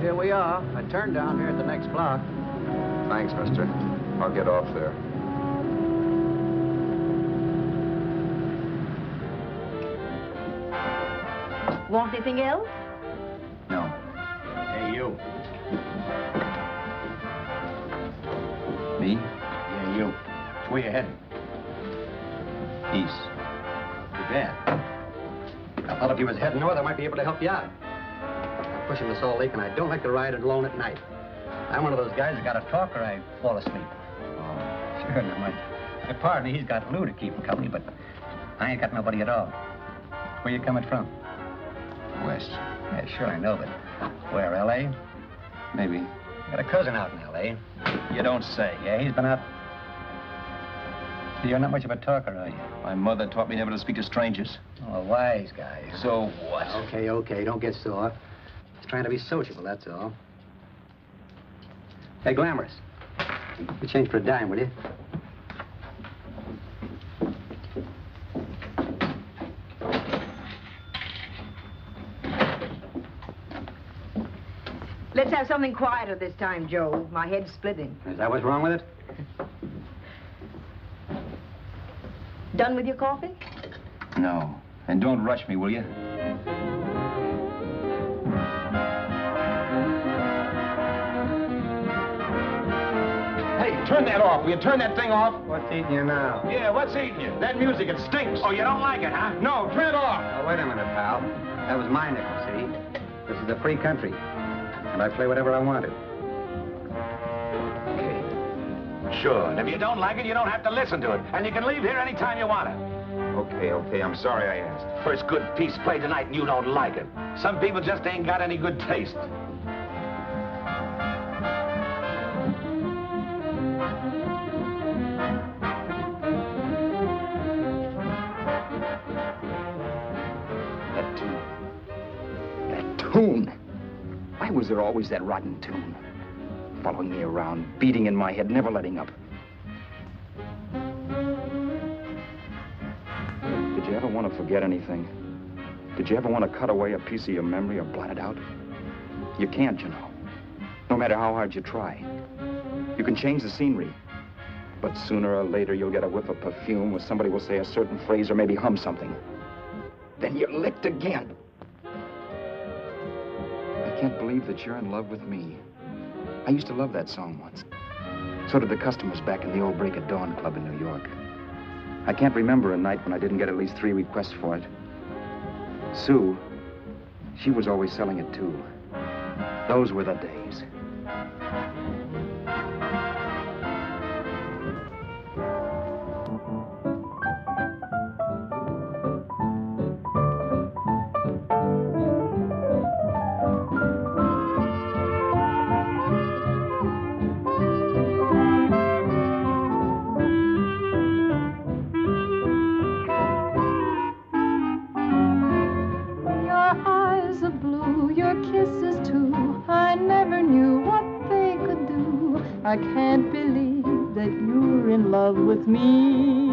here we are. I turned down here at the next block. Thanks, mister. I'll get off there. Want anything else? No. Hey, you. Me? Yeah, you. Where you heading? East. Too bad. I thought if you was heading north, I might be able to help you out. I'm pushing the Salt Lake, and I don't like to ride it alone at night. I'm one of those guys that got to talk or I fall asleep. Oh. Sure, now my partner, he's got Lou to keep him company, but I ain't got nobody at all. Where you coming from? West. Yeah, sure, I know, but where, L.A.? Maybe. Got a cousin out in L.A. You don't say. Yeah, he's been out. You're not much of a talker, are you? My mother taught me never to speak to strangers. Oh, a wise guy. So what? Okay, don't get sore. Just trying to be sociable, that's all. Hey, Glamorous. You change for a dime, will you? Let's have something quieter this time, Joe. My head's splitting. Is that what's wrong with it? Done with your coffee? No. And don't rush me, will you? Hey, turn that off. Will you turn that thing off? What's eating you now? Yeah, what's eating you? That music, it stinks. Oh, you don't like it, huh? No, turn it off. Oh, wait a minute, pal. That was my nickel, see? This is a free country. And I play whatever I want to. Okay. Sure, and if you don't like it, you don't have to listen to it. And you can leave here anytime you want to. Okay, I'm sorry I asked. First good piece played tonight and you don't like it. Some people just ain't got any good taste. That tune. Why was there always that rotten tune? Following me around, beating in my head, never letting up. Did you ever want to forget anything? Did you ever want to cut away a piece of your memory or blot it out? You can't, you know. No matter how hard you try. You can change the scenery. But sooner or later, you'll get a whiff of perfume or somebody will say a certain phrase or maybe hum something. Then you're licked again. I can't believe that you're in love with me. I used to love that song once. So did the customers back in the old Break of Dawn Club in New York. I can't remember a night when I didn't get at least 3 requests for it. Sue, she was always selling it too. Those were the days. I can't believe that you're in love with me.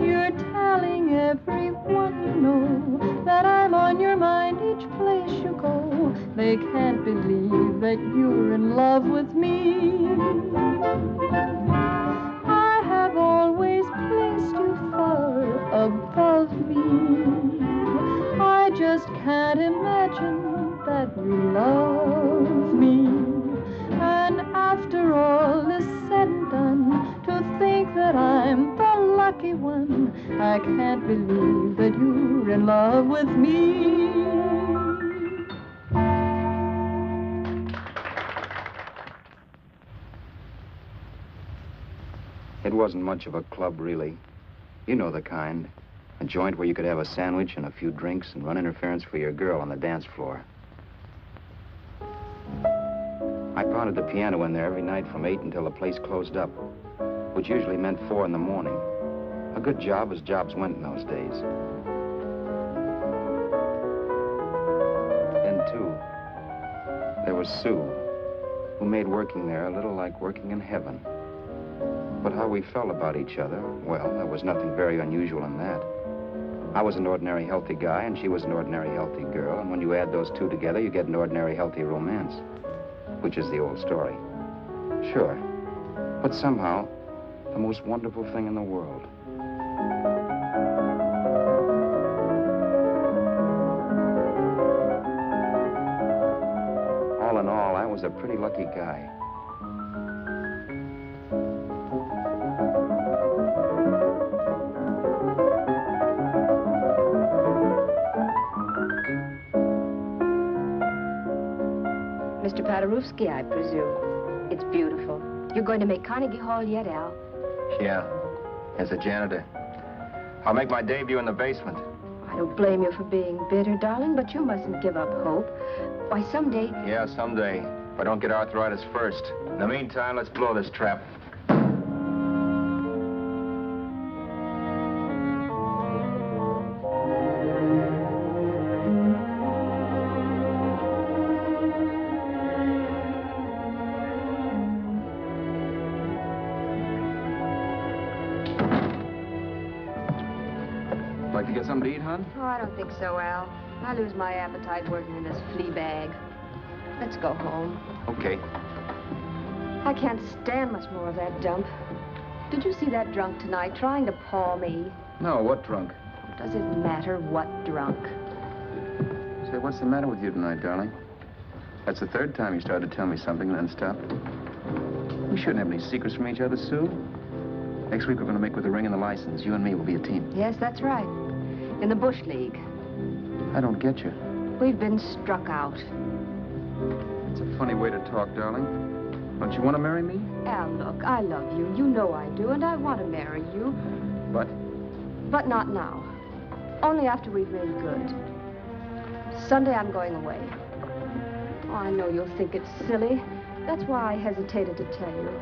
You're telling everyone you know that I'm on your mind each place you go. They can't believe that you're in love with me. I have always placed you far above me. I just can't imagine that you love me. And after all is said and done, to think that I'm the lucky one, I can't believe that you're in love with me. It wasn't much of a club, really. You know the kind. A joint where you could have a sandwich and a few drinks and run interference for your girl on the dance floor. I pounded the piano in there every night from 8 until the place closed up, which usually meant 4 in the morning. A good job as jobs went in those days. Then, too, there was Sue, who made working there a little like working in heaven. But how we felt about each other, well, there was nothing very unusual in that. I was an ordinary healthy guy, and she was an ordinary healthy girl, and when you add those two together, you get an ordinary healthy romance, which is the old story. Sure, but somehow, the most wonderful thing in the world. All in all, I was a pretty lucky guy. Mr. Paderewski, I presume. It's beautiful. You're going to make Carnegie Hall yet, Al? Yeah, as a janitor. I'll make my debut in the basement. I don't blame you for being bitter, darling, but you mustn't give up hope. Why, someday... Yeah, someday. If I don't get arthritis first. In the meantime, let's blow this trap. Like to get something to eat, hon? Oh, I don't think so, Al. I lose my appetite working in this flea bag. Let's go home. Okay. I can't stand much more of that dump. Did you see that drunk tonight trying to paw me? No, what drunk? Does it matter what drunk? Say, what's the matter with you tonight, darling? That's the third time you started to tell me something and then stopped. We shouldn't have any secrets from each other, Sue. Next week, we're going to make with the ring and the license. You and me will be a team. Yes, that's right. In the Bush League. I don't get you. We've been struck out. It's a funny way to talk, darling. Don't you want to marry me? Al, look, I love you. You know I do, and I want to marry you. But? But not now. Only after we've made good. Sunday, I'm going away. Oh, I know you'll think it's silly. That's why I hesitated to tell you.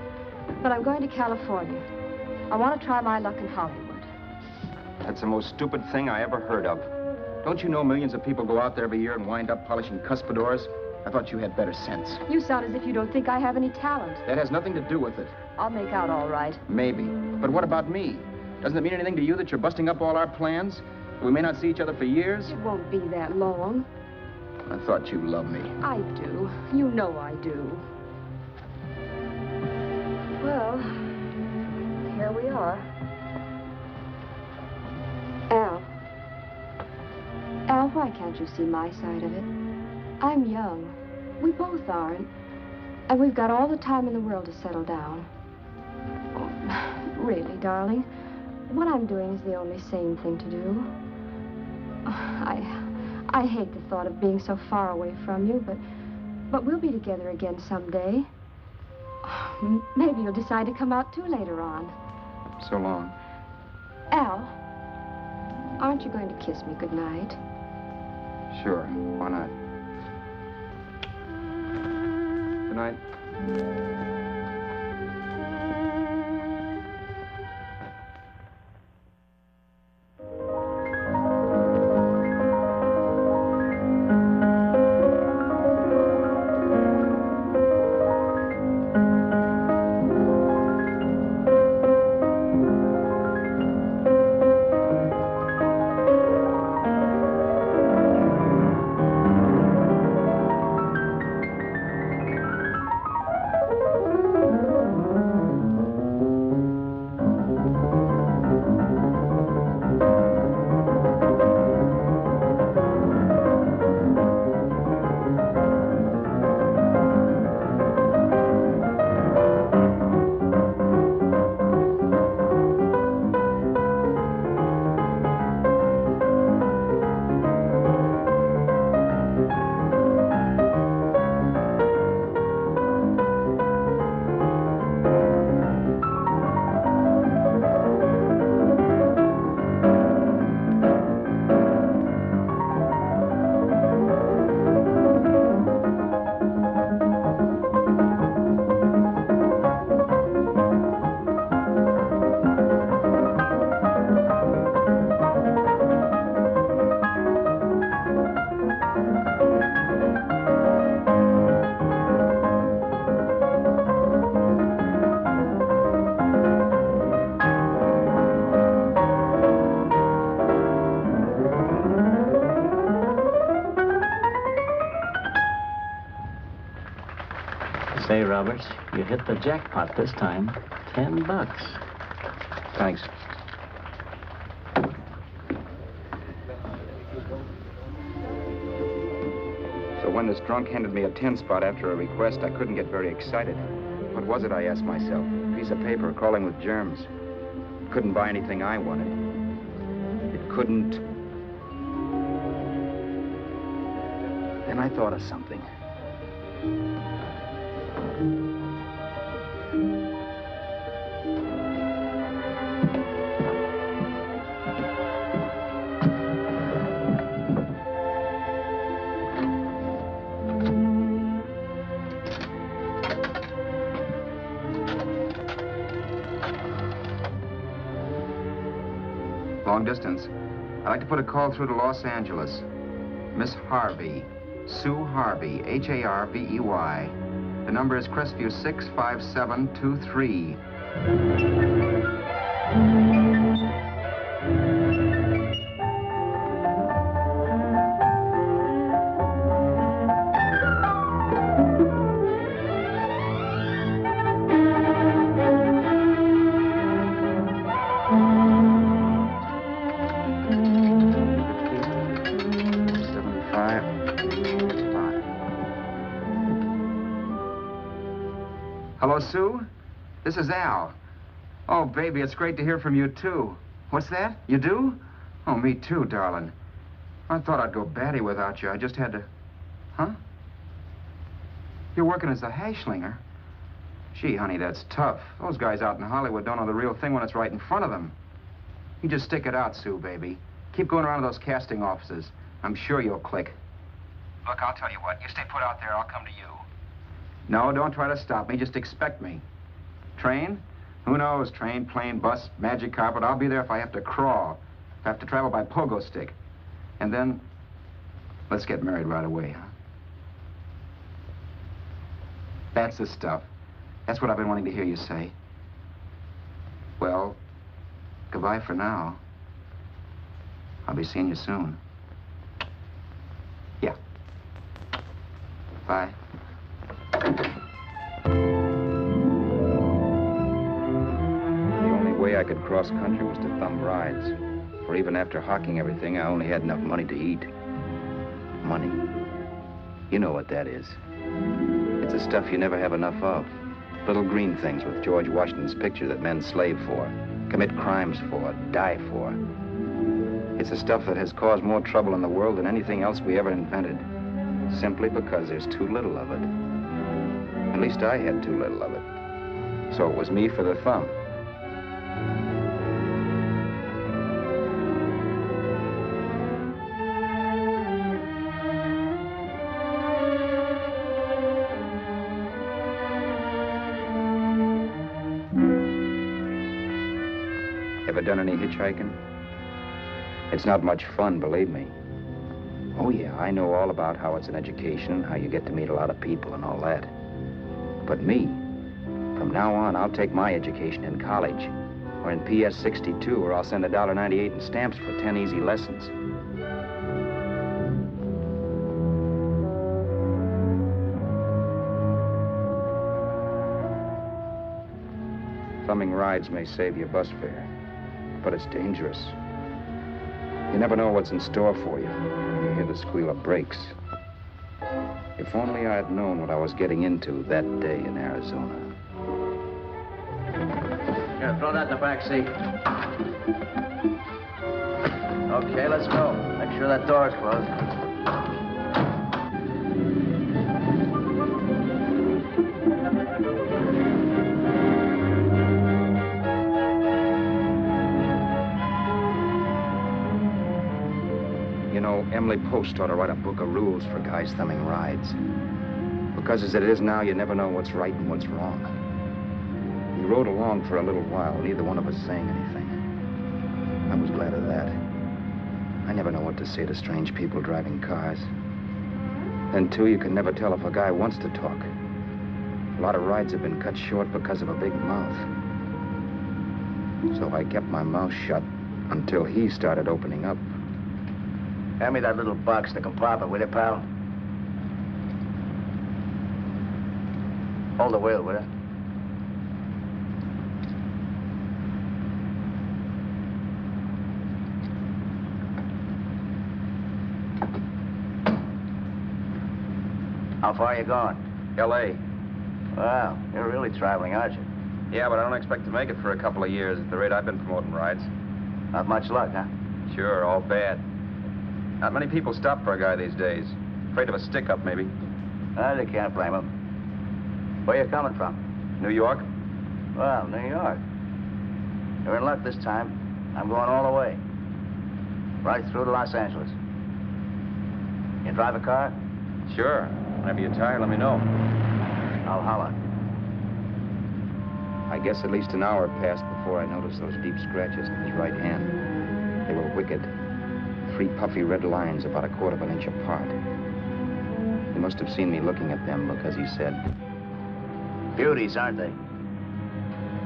But I'm going to California. I want to try my luck in Hollywood. That's the most stupid thing I ever heard of. Don't you know millions of people go out there every year and wind up polishing cuspidors? I thought you had better sense. You sound as if you don't think I have any talent. That has nothing to do with it. I'll make out all right. Maybe. But what about me? Doesn't it mean anything to you that you're busting up all our plans? We may not see each other for years? It won't be that long. I thought you loved me. I do. You know I do. Well, here we are. Al, why can't you see my side of it? I'm young. We both are, and we've got all the time in the world to settle down. Oh, really, darling, what I'm doing is the only sane thing to do. I hate the thought of being so far away from you, but we'll be together again someday. Maybe you'll decide to come out too later on. So long. Al, aren't you going to kiss me goodnight? Sure. Why not? Good night. Roberts. You hit the jackpot this time. $10. Thanks. So when this drunk handed me a 10 spot after a request, I couldn't get very excited. What was it, I asked myself? A piece of paper crawling with germs. It couldn't buy anything I wanted. It couldn't... Then I thought of something. Long distance. I'd like to put a call through to Los Angeles. Miss Harvey. Sue Harvey, H-A-R-V-E-Y. The number is Crestview 65723. Hello, Sue? This is Al. Oh, baby, it's great to hear from you, too. What's that? You do? Oh, me too, darling. I thought I'd go batty without you. I just had to... Huh? You're working as a hashlinger? Gee, honey, that's tough. Those guys out in Hollywood don't know the real thing when it's right in front of them. You just stick it out, Sue, baby. Keep going around to those casting offices. I'm sure you'll click. Look, I'll tell you what. You stay put out there, I'll come to you. No, don't try to stop me. Just expect me. Train? Who knows? Train, plane, bus, magic carpet. I'll be there if I have to crawl. If I have to travel by pogo stick. And then, let's get married right away, huh? That's the stuff. That's what I've been wanting to hear you say. Well, goodbye for now. I'll be seeing you soon. Yeah. Bye. The only way I could cross country was to thumb rides. For even after hawking everything, I only had enough money to eat. Money. You know what that is. It's the stuff you never have enough of. Little green things with George Washington's picture that men slave for, commit crimes for, die for. It's the stuff that has caused more trouble in the world than anything else we ever invented. Simply because there's too little of it. At least I had too little of it. So it was me for the thumb. Ever done any hitchhiking? It's not much fun, believe me. Oh, yeah, I know all about how it's an education, how you get to meet a lot of people and all that. But me, from now on, I'll take my education in college, or in PS 62, or I'll send $1.98 in stamps for 10 easy lessons. Thumbing rides may save you bus fare, but it's dangerous. You never know what's in store for you. You hear the squeal of brakes. If only I had known what I was getting into that day in Arizona. Here, throw that in the back seat. Okay, let's go. Make sure that door's closed. You know, Emily Post ought to write a book of rules for guys thumbing rides. Because as it is now, you never know what's right and what's wrong. We rode along for a little while, neither one of us saying anything. I was glad of that. I never know what to say to strange people driving cars. Then, too, you can never tell if a guy wants to talk. A lot of rides have been cut short because of a big mouth. So I kept my mouth shut until he started opening up. Hand me that little box in the compartment, will you, pal? Hold the wheel, will you? How far are you going? L.A. Well, you're really traveling, aren't you? Yeah, but I don't expect to make it for a couple of years at the rate I've been promoting rides. Not much luck, huh? Sure, all bad. Not many people stop for a guy these days. Afraid of a stick-up, maybe. Well, you can't blame him. Where you coming from? New York? Well, New York. You're in luck this time. I'm going all the way. Right through to Los Angeles. You drive a car? Sure. Whenever you're tired, let me know. I'll holler. I guess at least an hour passed before I noticed those deep scratches in his right hand. They were wicked. 3 puffy red lines about 1/4 of an inch apart. He must have seen me looking at them because he said, Beauties, aren't they?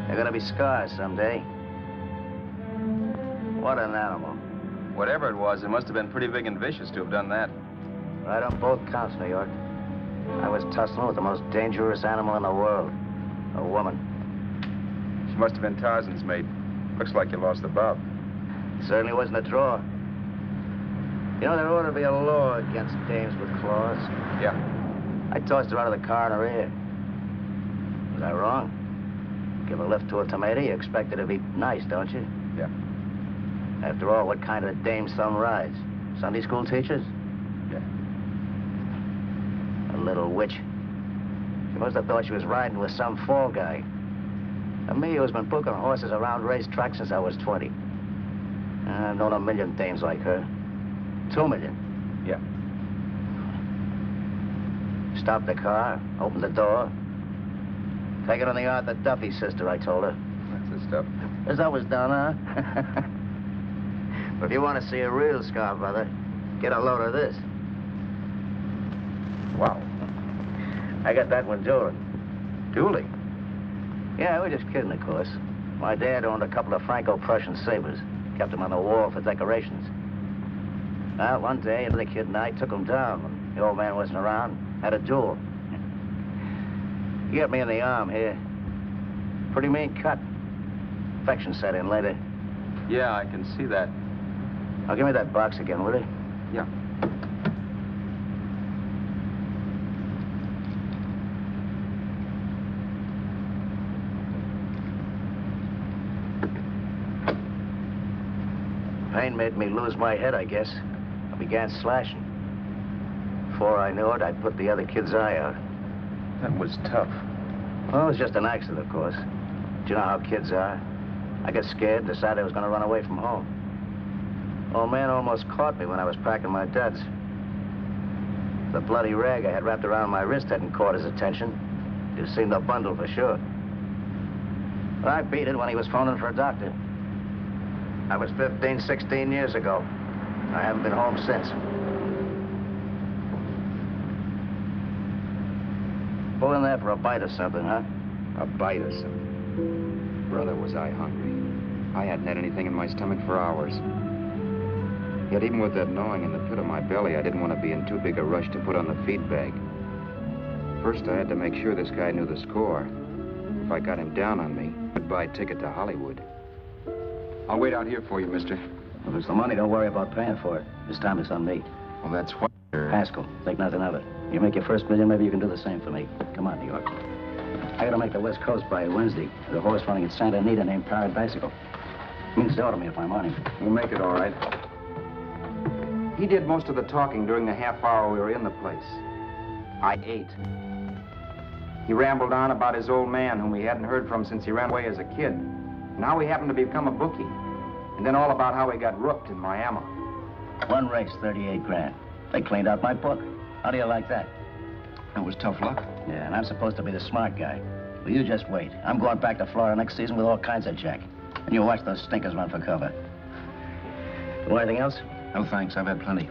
They're gonna be scars someday. What an animal. whatever it was, it must have been pretty big and vicious to have done that. Right on both counts, New York. I was tussling with the most dangerous animal in the world. A woman. She must have been Tarzan's mate. Looks like you lost the bob. Certainly wasn't a draw. You know, there ought to be a law against dames with claws. Yeah. I tossed her out of the car in her ear. Was I wrong? Give a lift to a tomato, you expect her to be nice, don't you? Yeah. After all, what kind of dame some rides? Sunday school teachers? Yeah. A little witch. She must have thought she was riding with some fall guy. And me, who's been booking horses around racetracks since I was 20. I've known a million dames like her. 2 million. Yeah. Stopped the car, opened the door. Take it on the yard, the Duffy sister, I told her. That's the stuff. As that was done, huh? But if you want to see a real scar, brother, get a load of this. Wow. I got that one dueling. Dueling? Yeah, we're just kidding, of course. My dad owned a couple of Franco-Prussian sabers. Kept them on the wall for decorations. Well, one day, the kid and I took them down when the old man wasn't around. Had a duel. He got me in the arm here. Pretty mean cut. Infection set in later. Yeah, I can see that. Now, give me that box again, will you? Yeah. Pain made me lose my head, I guess. I began slashing. Before I knew it, I'd put the other kid's eye out. That was tough. Well, it was just an accident, of course. Do you know how kids are? I got scared, decided I was going to run away from home. Old man almost caught me when I was packing my duds. The bloody rag I had wrapped around my wrist hadn't caught his attention. You'd seen the bundle for sure. But I beat it when he was phoning for a doctor. That was 15, 16 years ago. I haven't been home since. Pull in there for a bite or something, huh? A bite or something. Brother, was I hungry. I hadn't had anything in my stomach for hours. Yet even with that gnawing in the pit of my belly, I didn't want to be in too big a rush to put on the feed bag. First, I had to make sure this guy knew the score. If I got him down on me, goodbye ticket to Hollywood. I'll wait out here for you, mister. Well, there's the money. Don't worry about paying for it. This time it's on me. Well, that's what... Haskell, think nothing of it. You make your first million, maybe you can do the same for me. Come on, New York. I gotta make the West Coast by Wednesday. There's a horse running in Santa Anita named Pirate Bicycle. Means sell to me if I'm on him. We'll make it all right. He did most of the talking during the half hour we were in the place. I ate. He rambled on about his old man, whom we hadn't heard from since he ran away as a kid. And how he happened to become a bookie. And then all about how he got rooked in Miami. One race, 38 grand. They cleaned out my book. How do you like that? That was tough luck. Yeah, and I'm supposed to be the smart guy. Well, you just wait. I'm going back to Florida next season with all kinds of jack. And you watch those stinkers run for cover. Want anything else? No, thanks. I've had plenty.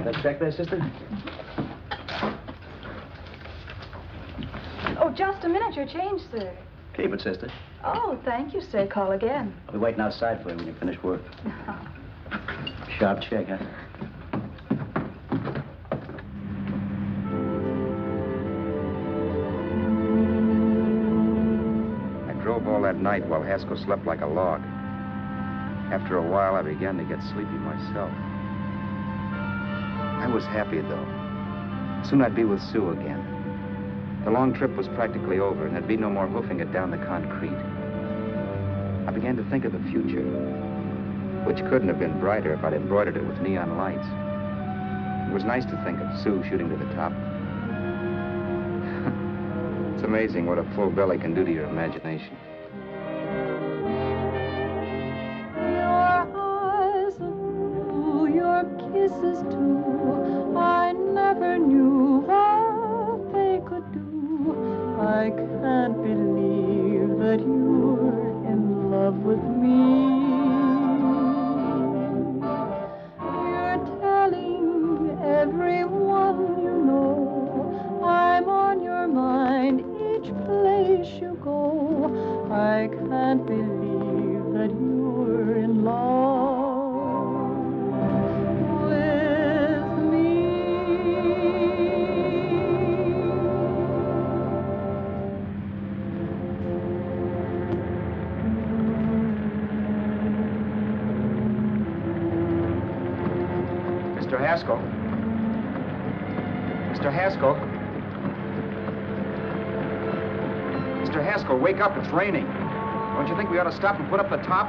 That check there, sister? Oh, just a minute. Your change, sir. Keep it, sister. Oh, thank you, sir. Call again. I'll be waiting outside for you when you finish work. Sharp check, huh? drove all that night while Haskell slept like a log. After a while, I began to get sleepy myself. I was happy, though. Soon I'd be with Sue again. The long trip was practically over, and there'd be no more hoofing it down the concrete. I began to think of the future, which couldn't have been brighter if I'd embroidered it with neon lights. It was nice to think of Sue shooting to the top. It's amazing what a full belly can do to your imagination. Your eyes are blue, your kisses too. I never knew what they could do. I can't believe that you're in love with me. You're telling everyone you know I'm on your mind each place you go. I can't believe that you're in love with me. Mr. Haskell? Mr. Haskell? Mr. Haskell, wake up. It's raining. Don't you think we ought to stop and put up the top?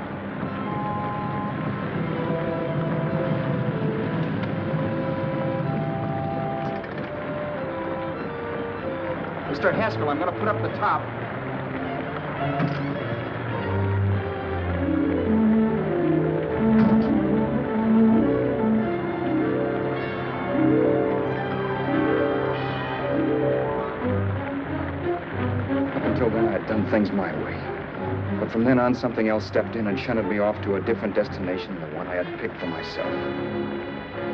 Mr. Haskell, I'm going to put up the top. Things my way. But from then on, something else stepped in and shunted me off to a different destination than the one I had picked for myself.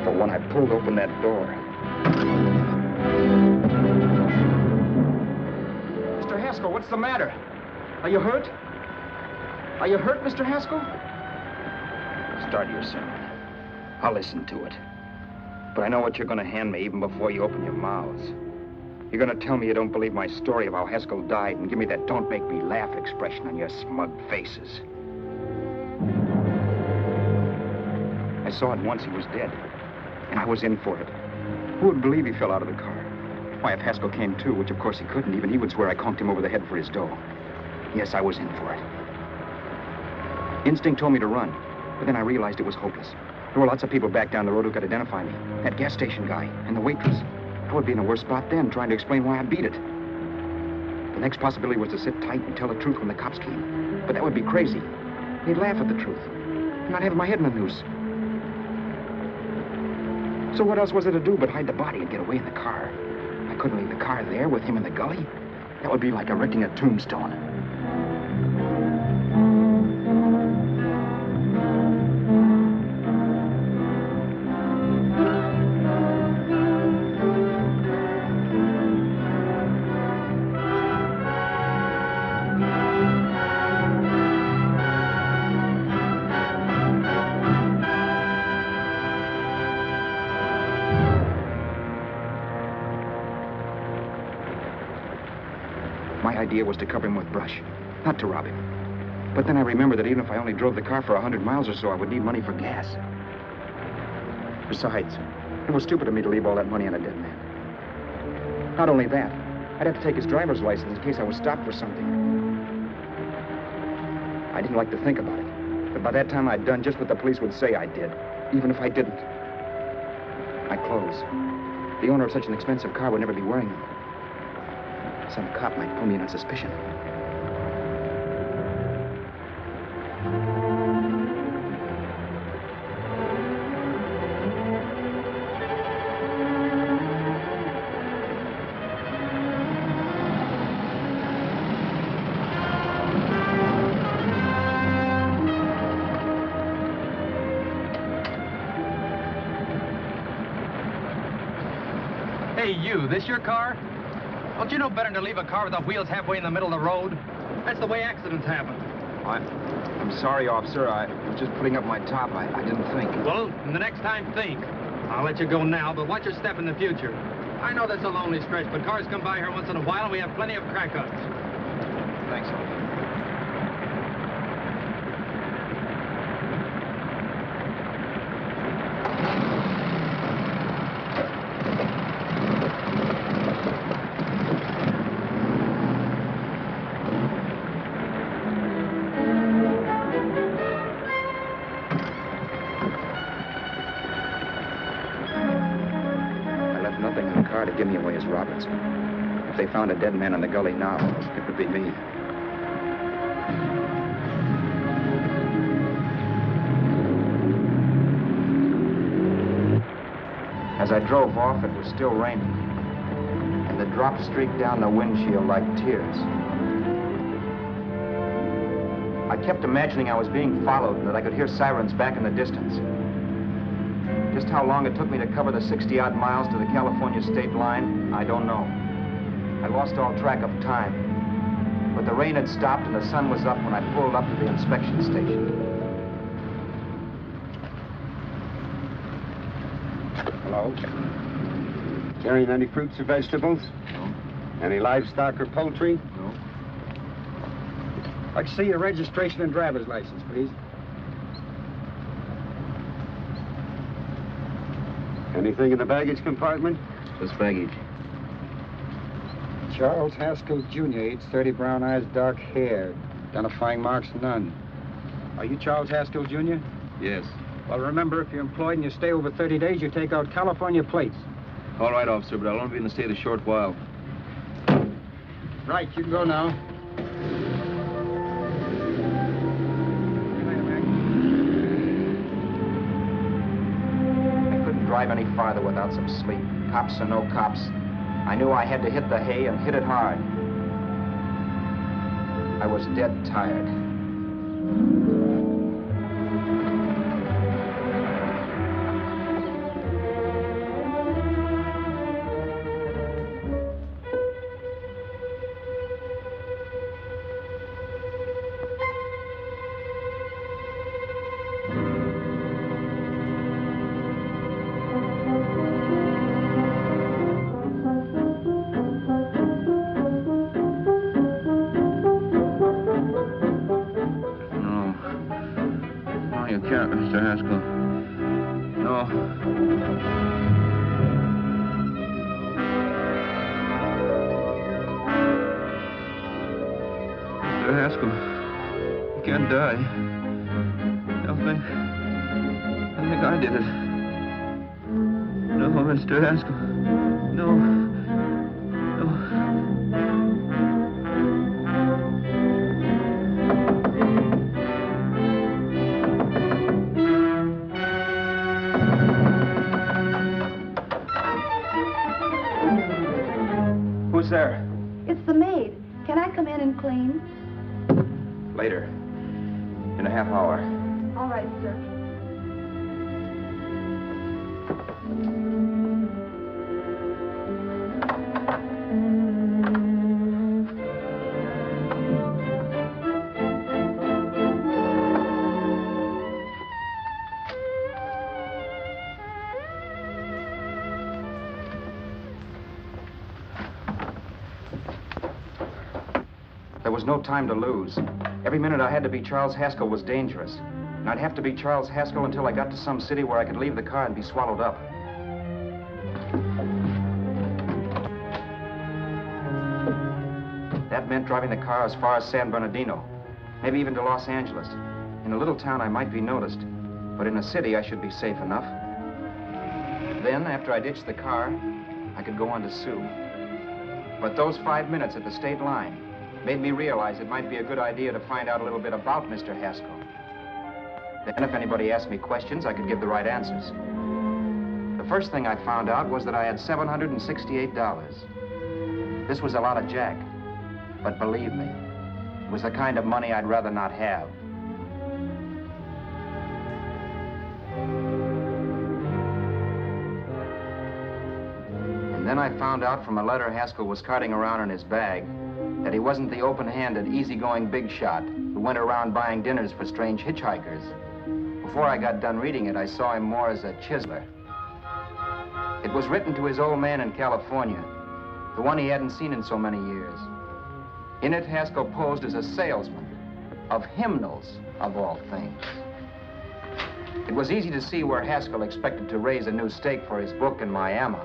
But when I pulled open that door... Mr. Haskell, what's the matter? Are you hurt? Are you hurt, Mr. Haskell? Start your sermon. I'll listen to it. But I know what you're going to hand me even before you open your mouths. You're going to tell me you don't believe my story of how Haskell died and give me that don't make me laugh expression on your smug faces. I saw at once he was dead, and I was in for it. Who would believe he fell out of the car? Why, if Haskell came too, which of course he couldn't, even he would swear I conked him over the head for his dough. Yes, I was in for it. Instinct told me to run, but then I realized it was hopeless. There were lots of people back down the road who could identify me. That gas station guy and the waitress. I would be in a worse spot then, trying to explain why I beat it. The next possibility was to sit tight and tell the truth when the cops came. But that would be crazy. They'd laugh at the truth. And I'd have my head in the noose. So what else was there to do but hide the body and get away in the car? I couldn't leave the car there with him in the gully. That would be like erecting a tombstone. My idea was to cover him with brush, not to rob him. But then I remembered that even if I only drove the car for 100 miles or so, I would need money for gas. Besides, it was stupid of me to leave all that money on a dead man. Not only that, I'd have to take his driver's license in case I was stopped for something. I didn't like to think about it, but by that time I'd done just what the police would say I did, even if I didn't. My clothes. The owner of such an expensive car would never be wearing them. Some cop might pull me in on suspicion. Hey, you, this your car? Don't you know better than to leave a car with the wheels halfway in the middle of the road? That's the way accidents happen. I'm sorry, officer. I was just putting up my top. I didn't think. Well, the next time, think. I'll let you go now, but watch your step in the future. I know that's a lonely stretch, but cars come by here once in a while, and we have plenty of crack-ups. Thanks, officer. minutes. If they found a dead man in the gully now, it would be me. As I drove off, it was still raining, and the drops streaked down the windshield like tears. I kept imagining I was being followed and that I could hear sirens back in the distance. Just how long it took me to cover the 60-odd miles to the California state line, I don't know. I lost all track of time. But the rain had stopped and the sun was up when I pulled up to the inspection station. Hello? Carrying any fruits or vegetables? No. Any livestock or poultry? No. I'd see your registration and driver's license, please. Anything in the baggage compartment? Just baggage. Charles Haskell, Jr., age 30, brown eyes, dark hair. Identifying marks, none. Are you Charles Haskell, Jr.? Yes. Well, remember, if you're employed and you stay over 30 days, you take out California plates. All right, officer, but I'll only be in the state a short while. Right, you can go now. I couldn't drive any farther without some sleep. Cops or no cops, I knew I had to hit the hay and hit it hard. I was dead tired. Mr. Haskell. No. Mr. Haskell, you can't die. I think I did it. No, Mr. Haskell. No. Who's there? It's the maid. Can I come in and clean? Later. In a half hour. All right, sir. There was no time to lose. Every minute I had to be Charles Haskell was dangerous. And I'd have to be Charles Haskell until I got to some city where I could leave the car and be swallowed up. That meant driving the car as far as San Bernardino, maybe even to Los Angeles. In a little town, I might be noticed, but in a city, I should be safe enough. Then, after I ditched the car, I could go on to Sue. But those 5 minutes at the state line made me realize it might be a good idea to find out a little bit about Mr. Haskell. Then if anybody asked me questions, I could give the right answers. The first thing I found out was that I had $768. This was a lot of jack, but believe me, it was the kind of money I'd rather not have. And then I found out from a letter Haskell was carting around in his bag that he wasn't the open-handed, easygoing big shot who went around buying dinners for strange hitchhikers. Before I got done reading it, I saw him more as a chiseler. It was written to his old man in California, the one he hadn't seen in so many years. In it, Haskell posed as a salesman of hymnals, of all things. It was easy to see where Haskell expected to raise a new stake for his book in Miami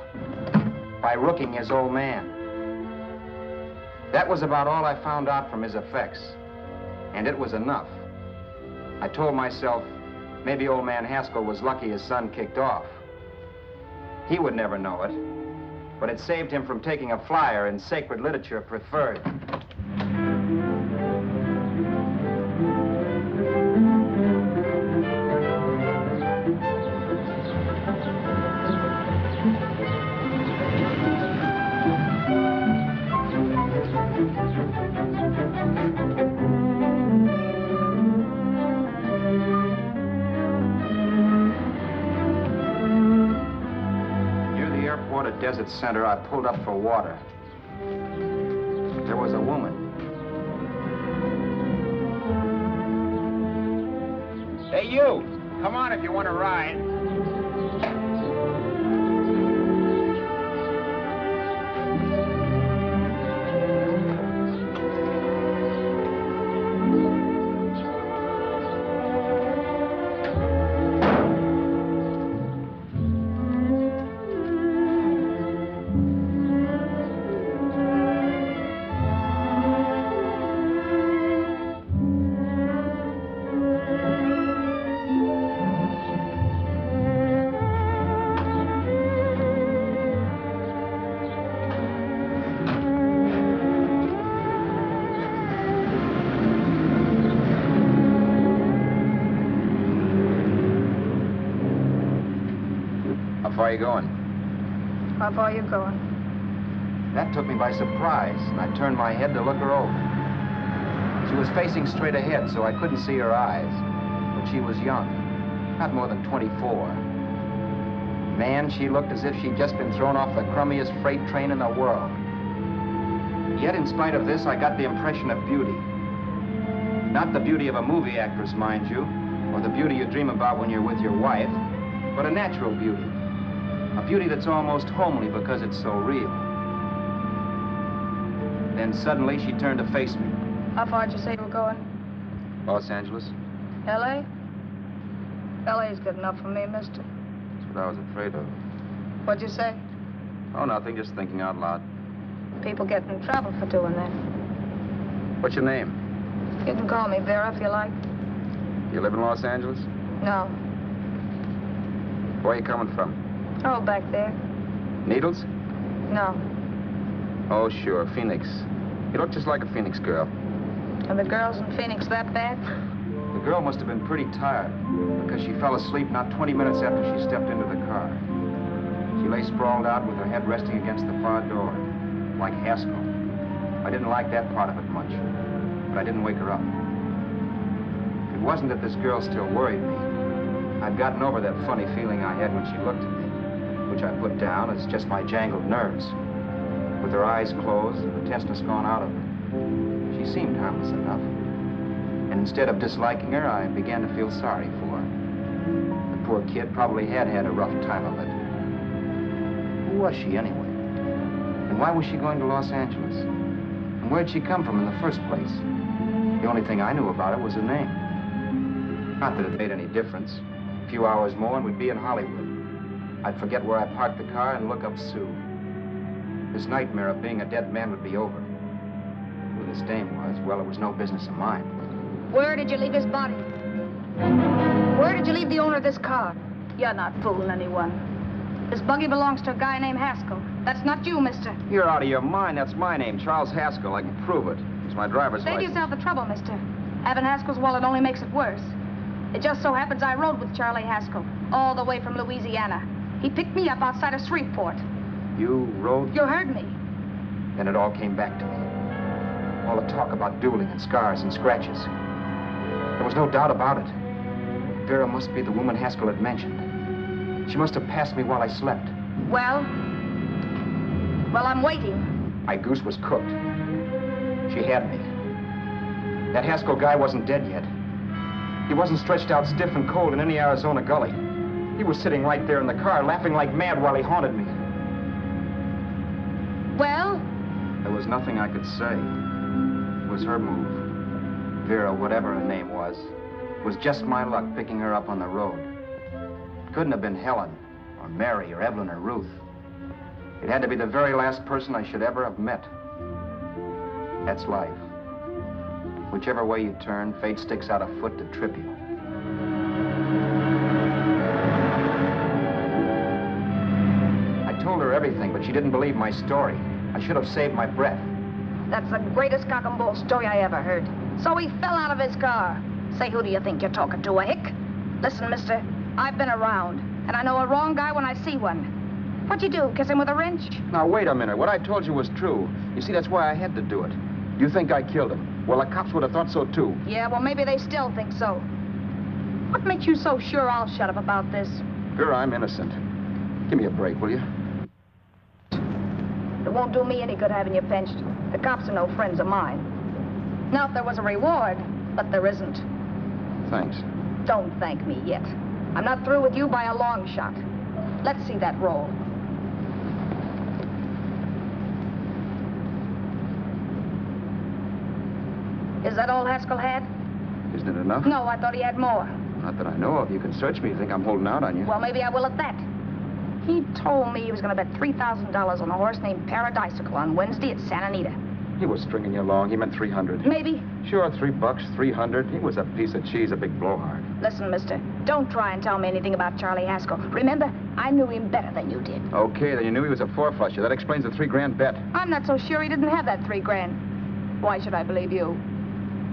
by rooking his old man. That was about all I found out from his effects, and it was enough. I told myself, maybe old man Haskell was lucky his son kicked off. He would never know it, but it saved him from taking a flyer in sacred literature preferred. Desert Center, I pulled up for water. There was a woman. Hey, you! Come on if you want to ride. How far are you going? How far are you going? That took me by surprise, and I turned my head to look her over. She was facing straight ahead, so I couldn't see her eyes. But she was young, not more than 24. Man, she looked as if she'd just been thrown off the crummiest freight train in the world. Yet, in spite of this, I got the impression of beauty. Not the beauty of a movie actress, mind you, or the beauty you dream about when you're with your wife, but a natural beauty. A beauty that's almost homely because it's so real. Then suddenly she turned to face me. How far did you say you were going? Los Angeles? L.A.? L.A.'s good enough for me, mister. That's what I was afraid of. What'd you say? Oh, nothing, just thinking out loud. People get in trouble for doing that. What's your name? You can call me Vera if you like. You live in Los Angeles? No. Where are you coming from? Oh, back there. Needles? No. Oh, sure, Phoenix. You look just like a Phoenix girl. Are the girls in Phoenix that bad? The girl must have been pretty tired, because she fell asleep not 20 minutes after she stepped into the car. She lay sprawled out with her head resting against the far door, like Haskell. I didn't like that part of it much, but I didn't wake her up. It wasn't that this girl still worried me. I'd gotten over that funny feeling I had when she looked at me, which I put down as just my jangled nerves. With her eyes closed and the tenseness gone out of her, she seemed harmless enough. And instead of disliking her, I began to feel sorry for her. The poor kid probably had had a rough time of it. Who was she anyway? And why was she going to Los Angeles? And where'd she come from in the first place? The only thing I knew about her was her name. Not that it made any difference. A few hours more and we'd be in Hollywood. I'd forget where I parked the car and look up Sue. This nightmare of being a dead man would be over. Who this dame was, well, it was no business of mine. Where did you leave his body? Where did you leave the owner of this car? You're not fooling anyone. This buggy belongs to a guy named Haskell. That's not you, mister. You're out of your mind. That's my name, Charles Haskell. I can prove it. It's my driver's Save license. yourself the trouble, mister. Having Haskell's wallet only makes it worse. It just so happens I rode with Charlie Haskell, all the way from Louisiana. He picked me up outside of Shreveport. You rode? You heard me. Then it all came back to me. All the talk about dueling and scars and scratches. There was no doubt about it. Vera must be the woman Haskell had mentioned. She must have passed me while I slept. Well, I'm waiting. My goose was cooked. She had me. That Haskell guy wasn't dead yet. He wasn't stretched out stiff and cold in any Arizona gully. He was sitting right there in the car, laughing like mad while he haunted me. Well? There was nothing I could say. It was her move. Vera, whatever her name was just my luck picking her up on the road. It couldn't have been Helen, or Mary, or Evelyn, or Ruth. It had to be the very last person I should ever have met. That's life. Whichever way you turn, fate sticks out a foot to trip you. I told her everything everything, but she didn't believe my story. I should have saved my breath. That's the greatest cock and bull story I ever heard. So he fell out of his car. Say, who do you think you're talking to, a hick? Listen, mister, I've been around, and I know a wrong guy when I see one. What'd you do, kiss him with a wrench? Now, wait a minute. What I told you was true. You see, that's why I had to do it. You think I killed him? Well, the cops would have thought so, too. Yeah, well, maybe they still think so. What makes you so sure I'll shut up about this? Girl, I'm innocent. Give me a break, will you? It won't do me any good having you pinched. The cops are no friends of mine. Now, if there was a reward, but there isn't. Thanks. Don't thank me yet. I'm not through with you by a long shot. Let's see that roll. Is that all Haskell had? Isn't it enough? No, I thought he had more. Not that I know of. You can search me if you think I'm holding out on you. Well, maybe I will at that. He told me he was going to bet $3,000 on a horse named Paradisical on Wednesday at Santa Anita. He was stringing you along. He meant 300. Maybe. Sure, $3, 300. He was a piece of cheese, a big blowhard. Listen, mister, don't try and tell me anything about Charlie Haskell. Remember, I knew him better than you did. Okay, then you knew he was a four-flusher. That explains the $3,000 bet. I'm not so sure he didn't have that $3,000. Why should I believe you?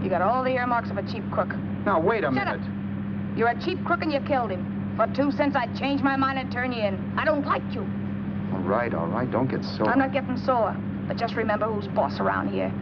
You got all the earmarks of a cheap crook. Now, wait a Shut minute. up. You're a cheap crook and you killed him. For 2 cents, I'd change my mind and turn you in. I don't like you. All right. Don't get sore. I'm not getting sore. But just remember who's boss around here.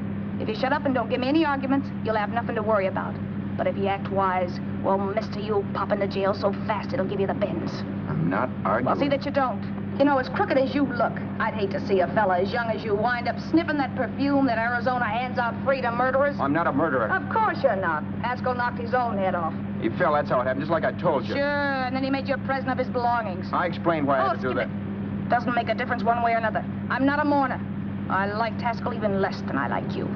If you shut up and don't give me any arguments, you'll have nothing to worry about. But if you act wise, well, mister, you'll pop into jail so fast it'll give you the bends. I'm not arguing. Well, see that you don't. You know, as crooked as you look, I'd hate to see a fella as young as you wind up sniffing that perfume that Arizona hands out free to murderers. I'm not a murderer. Of course you're not. Haskell knocked his own head off. He fell, that's how it happened, just like I told you. Sure, and then he made you a present of his belongings. I explained why I had to do that. Doesn't make a difference one way or another. I'm not a mourner. I liked Haskell even less than I like you.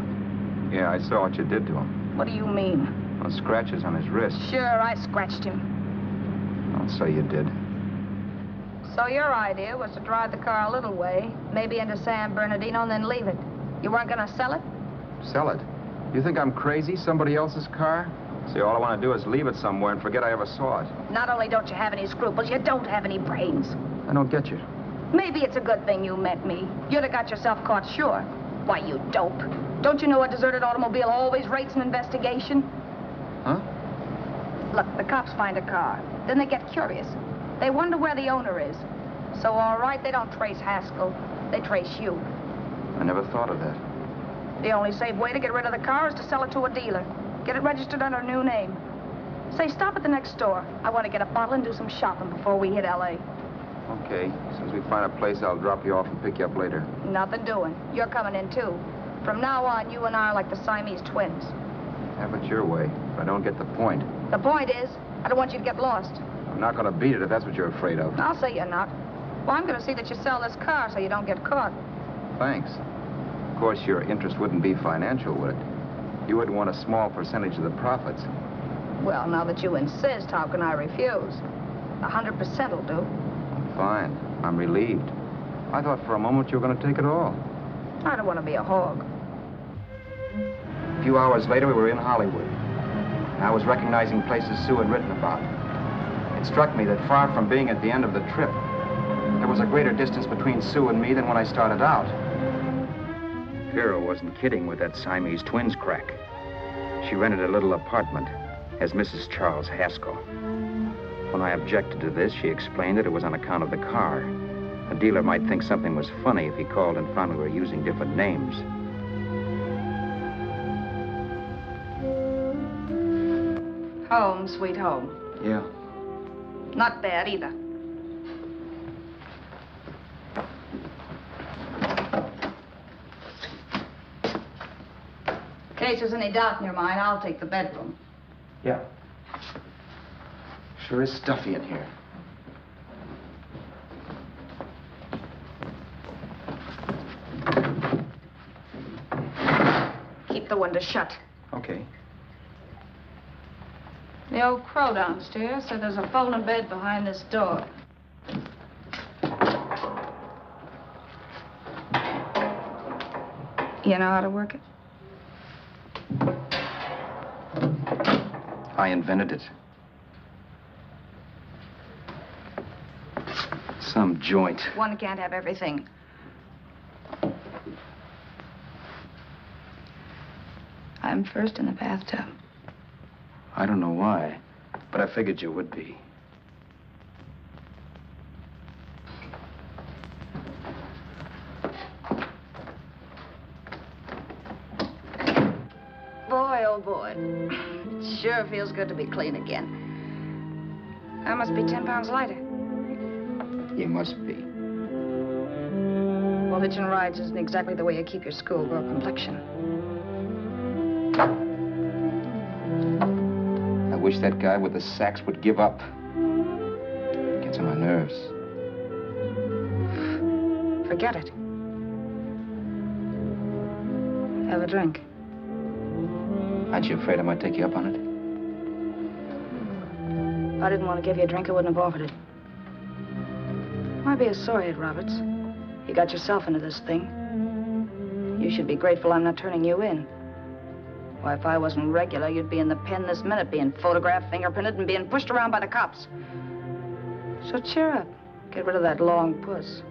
Yeah, I saw what you did to him. What do you mean? Well, scratches on his wrist. Sure, I scratched him. I'll say you did. So your idea was to drive the car a little way, maybe into San Bernardino, and then leave it. You weren't going to sell it? Sell it? You think I'm crazy? Somebody else's car? See, all I want to do is leave it somewhere and forget I ever saw it. Not only don't you have any scruples, you don't have any brains. I don't get you. Maybe it's a good thing you met me. You'd have got yourself caught, sure. Why, you dope. Don't you know a deserted automobile always rates an investigation? Huh? Look, the cops find a car. Then they get curious. They wonder where the owner is. So, all right, they don't trace Haskell. They trace you. I never thought of that. The only safe way to get rid of the car is to sell it to a dealer. Get it registered under a new name. Say, stop at the next store. I want to get a bottle and do some shopping before we hit L.A. Okay. As soon as we find a place, I'll drop you off and pick you up later. Nothing doing. You're coming in, too. From now on, you and I are like the Siamese twins. Have it your way. But I don't get the point. The point is, I don't want you to get lost. I'm not going to beat it if that's what you're afraid of. I'll say you're not. Well, I'm going to see that you sell this car so you don't get caught. Thanks. Of course, your interest wouldn't be financial, would it? You would want a small percentage of the profits. Well, now that you insist, how can I refuse? 100% will do. Fine. I'm relieved. I thought for a moment you were going to take it all. I don't want to be a hog. A few hours later, we were in Hollywood. I was recognizing places Sue had written about. It struck me that far from being at the end of the trip, there was a greater distance between Sue and me than when I started out. Vera wasn't kidding with that Siamese twins crack. She rented a little apartment as Mrs. Charles Haskell. When I objected to this, she explained that it was on account of the car. A dealer might think something was funny if he called and found we were using different names. Home, sweet home. Yeah. Not bad, either. In case there's any doubt in your mind, I'll take the bedroom. Yeah. Sure is stuffy in here. Keep the window shut. Okay. The old crow downstairs said there's a folding bed behind this door. You know how to work it? I invented it. Some joint. One can't have everything. I'm first in the bathtub. I don't know why, but I figured you would be. Boy, oh boy. It sure feels good to be clean again. I must be 10 pounds lighter. You must be. Well, hitching rides isn't exactly the way you keep your schoolgirl complexion. I wish that guy with the sacks would give up. Gets on my nerves. Forget it. Have a drink. Aren't you afraid I might take you up on it? If I didn't want to give you a drink, I wouldn't have offered it. Why be a sorehead, Roberts? You got yourself into this thing. You should be grateful I'm not turning you in. Why, if I wasn't regular, you'd be in the pen this minute, being photographed, fingerprinted, and being pushed around by the cops. So cheer up. Get rid of that long puss.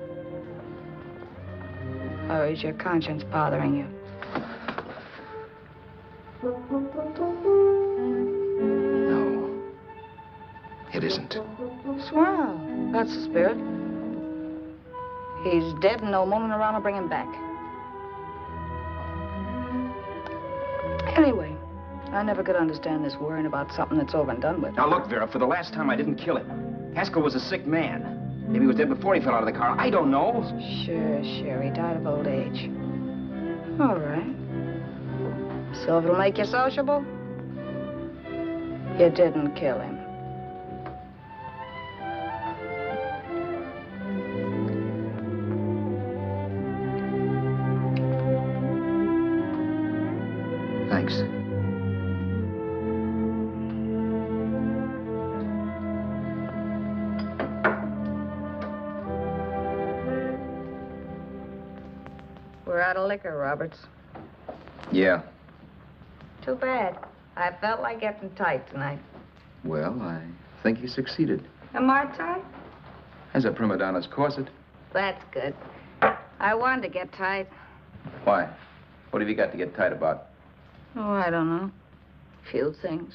Or is your conscience bothering you? No. It isn't. Swell. That's the spirit. He's dead and no woman around to bring him back. Anyway, I never could understand this worrying about something that's over and done with. Now, look, Vera, for the last time, I didn't kill him. Haskell was a sick man. Maybe he was dead before he fell out of the car. I don't know. Sure. He died of old age. All right. So if it'll make you sociable, you didn't kill him. Thanks. We're out of liquor, Roberts. Yeah. Too bad. I felt like getting tight tonight. Well, I think you succeeded. Am I tight? As a prima donna's corset. That's good. I wanted to get tight. Why? What have you got to get tight about? Oh, I don't know. Few things.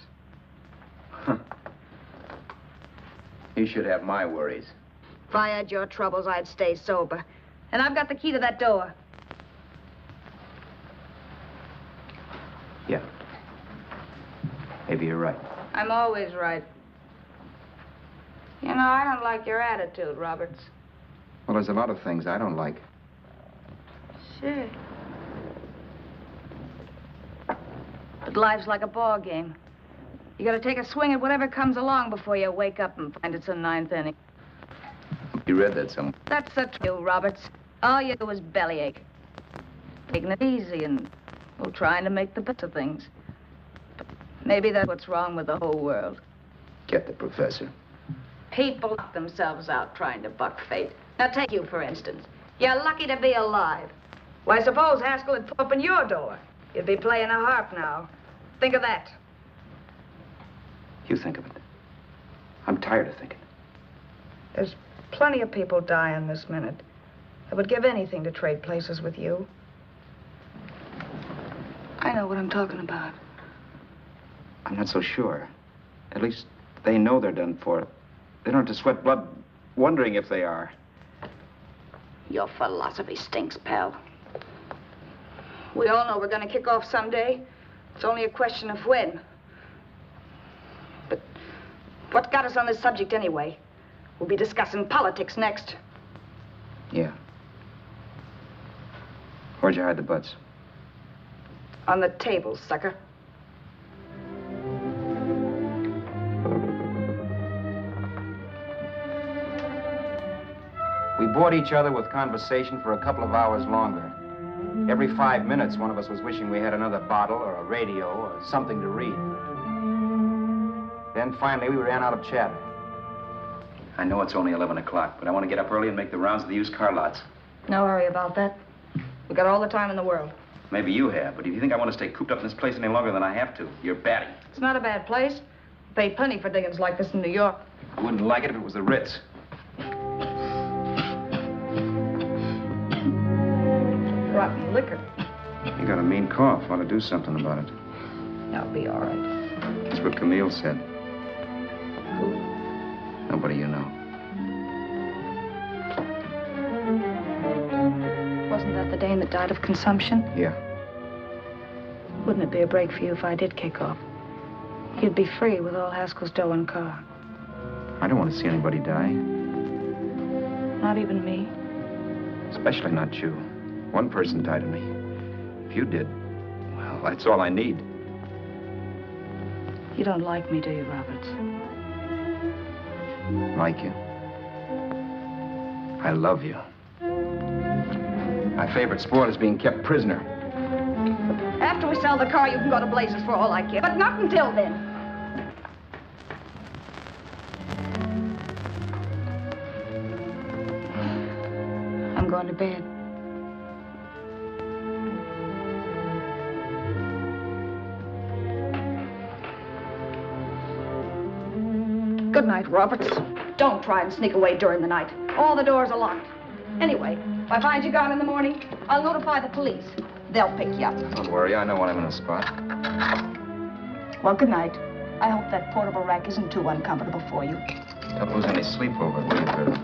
You should have my worries. If I had your troubles, I'd stay sober. And I've got the key to that door. Yeah. Maybe you're right. I'm always right. You know, I don't like your attitude, Roberts. Well, there's a lot of things I don't like. Sure. But life's like a ball game. You gotta take a swing at whatever comes along before you wake up and find it's a ninth inning. You read that somewhere. That's the truth, Roberts. All you do is bellyache. Taking it easy and, well, trying to make the best of things. But maybe that's what's wrong with the whole world. Get the professor. People knock themselves out trying to buck fate. Now, take you, for instance. You're lucky to be alive. Why, suppose Haskell had opened your door. You'd be playing a harp now. Think of that. You think of it. I'm tired of thinking. There's plenty of people dying this minute. I would give anything to trade places with you. I know what I'm talking about. I'm not so sure. At least they know they're done for. They don't have to sweat blood wondering if they are. Your philosophy stinks, pal. We all know we're going to kick off someday. It's only a question of when. But what got us on this subject anyway? We'll be discussing politics next. Yeah. Where'd you hide the butts? On the table, sucker. We bored each other with conversation for a couple of hours longer. Every 5 minutes, one of us was wishing we had another bottle or a radio or something to read. Then finally, we ran out of chatter. I know it's only 11 o'clock, but I want to get up early and make the rounds of the used car lots. No hurry about that. We've got all the time in the world. Maybe you have, but if you think I want to stay cooped up in this place any longer than I have to, you're batty. It's not a bad place. Paid plenty for diggings like this in New York. I wouldn't like it if it was the Ritz. rotten liquor. You got a mean cough. Want to do something about it. I'll be all right. That's what Camille said. Who? Nobody you know. Wasn't that the Dane that died of consumption? Yeah. Wouldn't it be a break for you if I did kick off? You'd be free with all Haskell's dough and car. I don't want to see anybody die. Not even me. Especially not you. One person died of me. If you did, well, that's all I need. You don't like me, do you, Roberts? Like you. I love you. My favorite sport is being kept prisoner. After we sell the car, you can go to blazes for all I care, but not until then. I'm going to bed. Good night, Roberts. Don't try and sneak away during the night. All the doors are locked. Anyway, if I find you gone in the morning, I'll notify the police. They'll pick you up. Don't worry, I know when I'm in a spot. Well, good night. I hope that portable rack isn't too uncomfortable for you. Don't lose any sleep over it, will you, Vera?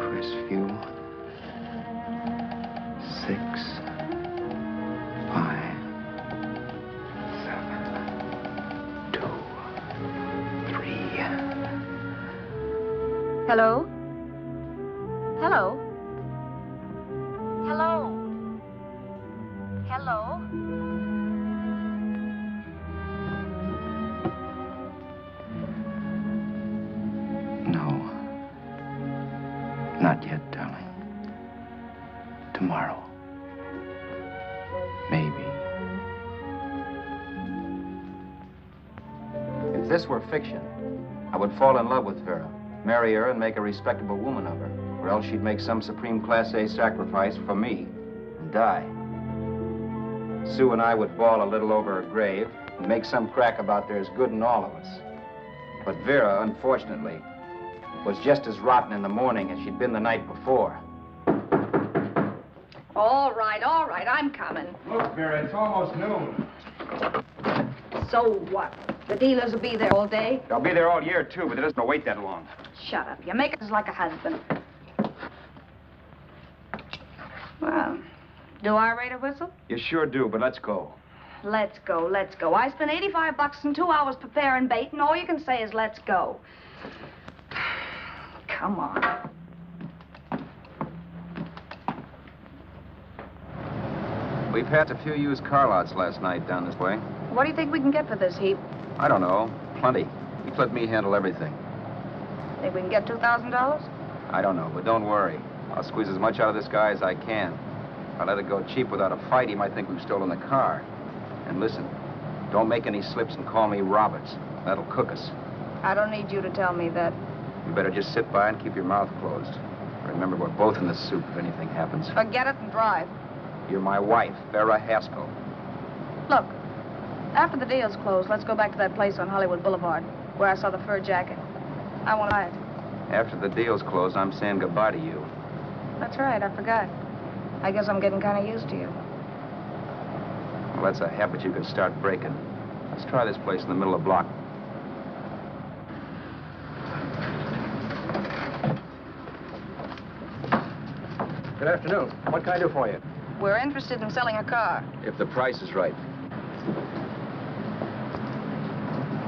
Crestview. 6, 5, 7, 2, 3. Hello? Hello? Hello? Hello? No. Not yet, darling. Tomorrow. Maybe. If this were fiction, I would fall in love with Vera, marry her, and make a respectable woman of her. Or else she'd make some supreme Class A sacrifice for me and die. Sue and I would bawl a little over her grave and make some crack about there's good in all of us. But Vera, unfortunately, was just as rotten in the morning as she'd been the night before. All right, I'm coming. Look, Vera, it's almost noon. So what? The dealers will be there all day? They'll be there all year, too, but it doesn't wait that long. Shut up. You make it like a husband. Well, do I rate a whistle? You sure do, but let's go. Let's go, let's go. I spent $85 in 2 hours preparing bait, and all you can say is let's go. Come on. We passed a few used car lots last night down this way. What do you think we can get for this heap? I don't know. Plenty. You let me handle everything. Think we can get $2,000? I don't know, but don't worry. I'll squeeze as much out of this guy as I can. If I let it go cheap without a fight, he might think we've stolen the car. And listen, don't make any slips and call me Roberts. That'll cook us. I don't need you to tell me that. You better just sit by and keep your mouth closed. Remember, we're both in the soup if anything happens. Forget it and drive. You're my wife, Vera Haskell. Look, after the deal's closed, let's go back to that place on Hollywood Boulevard where I saw the fur jacket. I want to buy it. After the deal's closed, I'm saying goodbye to you. That's right, I forgot. I guess I'm getting kind of used to you. Well, that's a habit you could start breaking. Let's try this place in the middle of the block. Good afternoon. What can I do for you? We're interested in selling a car. If the price is right.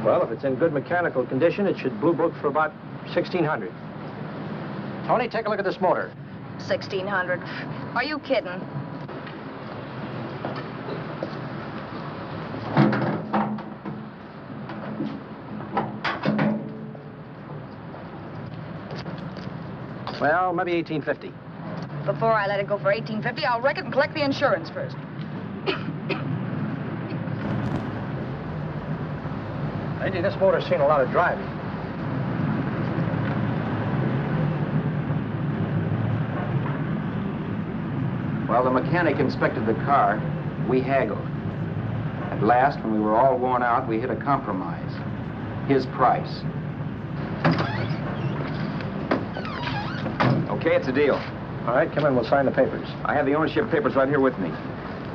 Well, if it's in good mechanical condition, it should blue book for about $1,600. Tony, take a look at this motor. 1,600. Are you kidding? Well, maybe 1850. Before I let it go for 1850, I'll wreck it and collect the insurance first. Lady, this motor's seen a lot of driving. Well, the mechanic inspected the car. We haggled. At last, when we were all worn out, we hit a compromise. His price. Okay, it's a deal. All right, come in. We'll sign the papers. I have the ownership papers right here with me.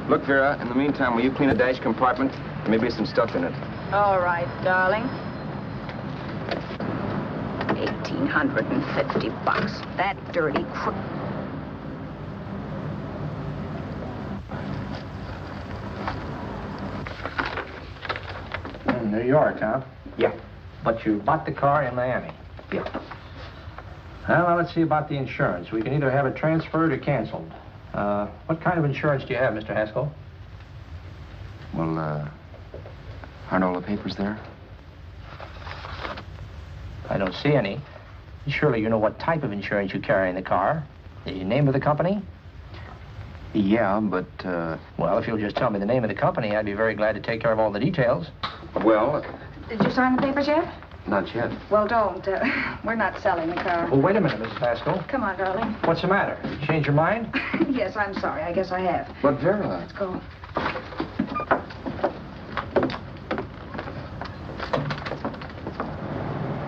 Look, Vera, in the meantime, will you clean a dash compartment? There may be some stuff in it. All right, darling. $1,850. That dirty crook. New York, huh? Yeah. But you bought the car in Miami? Yeah. Well, now let's see about the insurance. We can either have it transferred or canceled. What kind of insurance do you have, Mr. Haskell? Well, aren't all the papers there? I don't see any. Surely you know what type of insurance you carry in the car. The name of the company? Yeah, but, Well, if you'll just tell me the name of the company, I'd be very glad to take care of all the details. well, Did you sign the papers yet? not yet. Well, don't. We're not selling the car. Well, wait a minute, Mrs. Haskell. Come on, darling. What's the matter? Change your mind? Yes, I'm sorry. I guess I have. But, Vera... Let's go.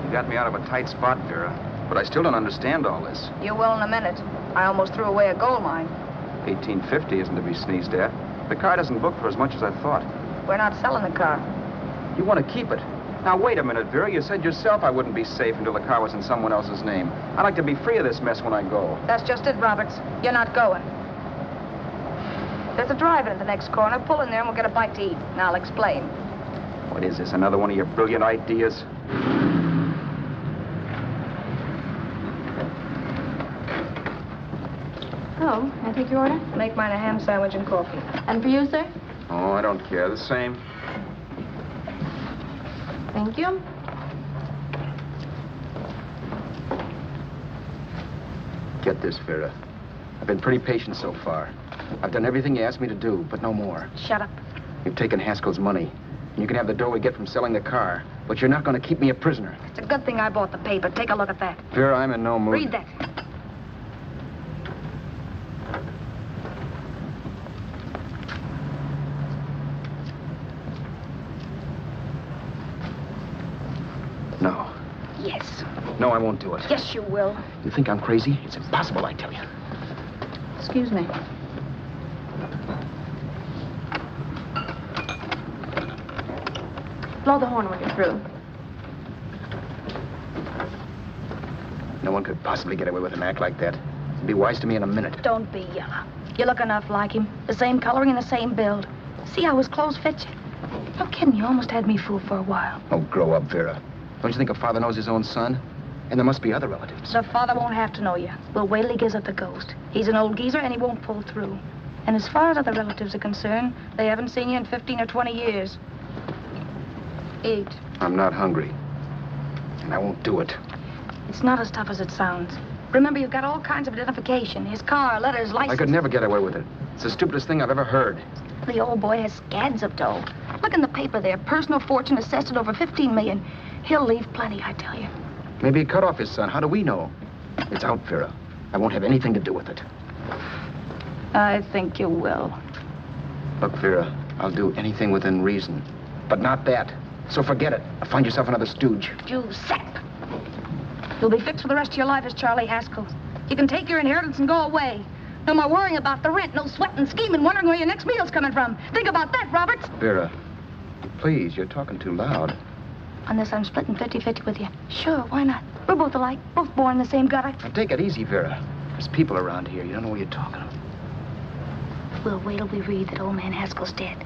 You got me out of a tight spot, Vera. But I still don't understand all this. You will in a minute. I almost threw away a gold mine. 1850 isn't to be sneezed at. The car doesn't book for as much as I thought. We're not selling the car. You want to keep it. Now, wait a minute, Vera. You said yourself I wouldn't be safe until the car was in someone else's name. I'd like to be free of this mess when I go. That's just it, Roberts. You're not going. There's a drive-in at the next corner. Pull in there and we'll get a bite to eat. And I'll explain. What is this, another one of your brilliant ideas? Oh, I take your order? Make mine a ham sandwich and coffee. And for you, sir? Oh, I don't care. The same. Thank you. Get this, Vera. I've been pretty patient so far. I've done everything you asked me to do, but no more. Shut up. You've taken Haskell's money. And you can have the dough we get from selling the car. But you're not going to keep me a prisoner. It's a good thing I bought the paper. Take a look at that. Vera, I'm in no mood. Read that. No. Yes. No, I won't do it. Yes, you will. You think I'm crazy? It's impossible, I tell you. Excuse me. Blow the horn when you're through. No one could possibly get away with an act like that. It'd be wise to me in a minute. Don't be yellow. You look enough like him. The same coloring and the same build. See how his clothes fit you? No kidding, you almost had me fooled for a while. Oh, grow up, Vera. Don't you think a father knows his own son? And there must be other relatives. The father won't have to know you. We'll wait till he gives up the ghost. He's an old geezer and he won't pull through. And as far as other relatives are concerned, they haven't seen you in 15 or 20 years. Eat. I'm not hungry. And I won't do it. It's not as tough as it sounds. Remember, you've got all kinds of identification. His car, letters, license. I could never get away with it. It's the stupidest thing I've ever heard. The old boy has scads of dough. Look in the paper there. Personal fortune assessed at over $15 million. He'll leave plenty, I tell you. Maybe he cut off his son. How do we know? It's out, Vera. I won't have anything to do with it. I think you will. Look, Vera, I'll do anything within reason. But not that. So forget it. Or find yourself another stooge. You sap. You'll be fixed for the rest of your life as Charlie Haskell. You can take your inheritance and go away. No more worrying about the rent, no sweating, scheming, wondering where your next meal's coming from. Think about that, Roberts. Vera, please, you're talking too loud. On this, I'm splitting 50-50 with you. Sure, why not? We're both alike, both born in the same gutter. Now, take it easy, Vera. There's people around here. You don't know what you're talking about. We'll wait till we read that old man Haskell's dead.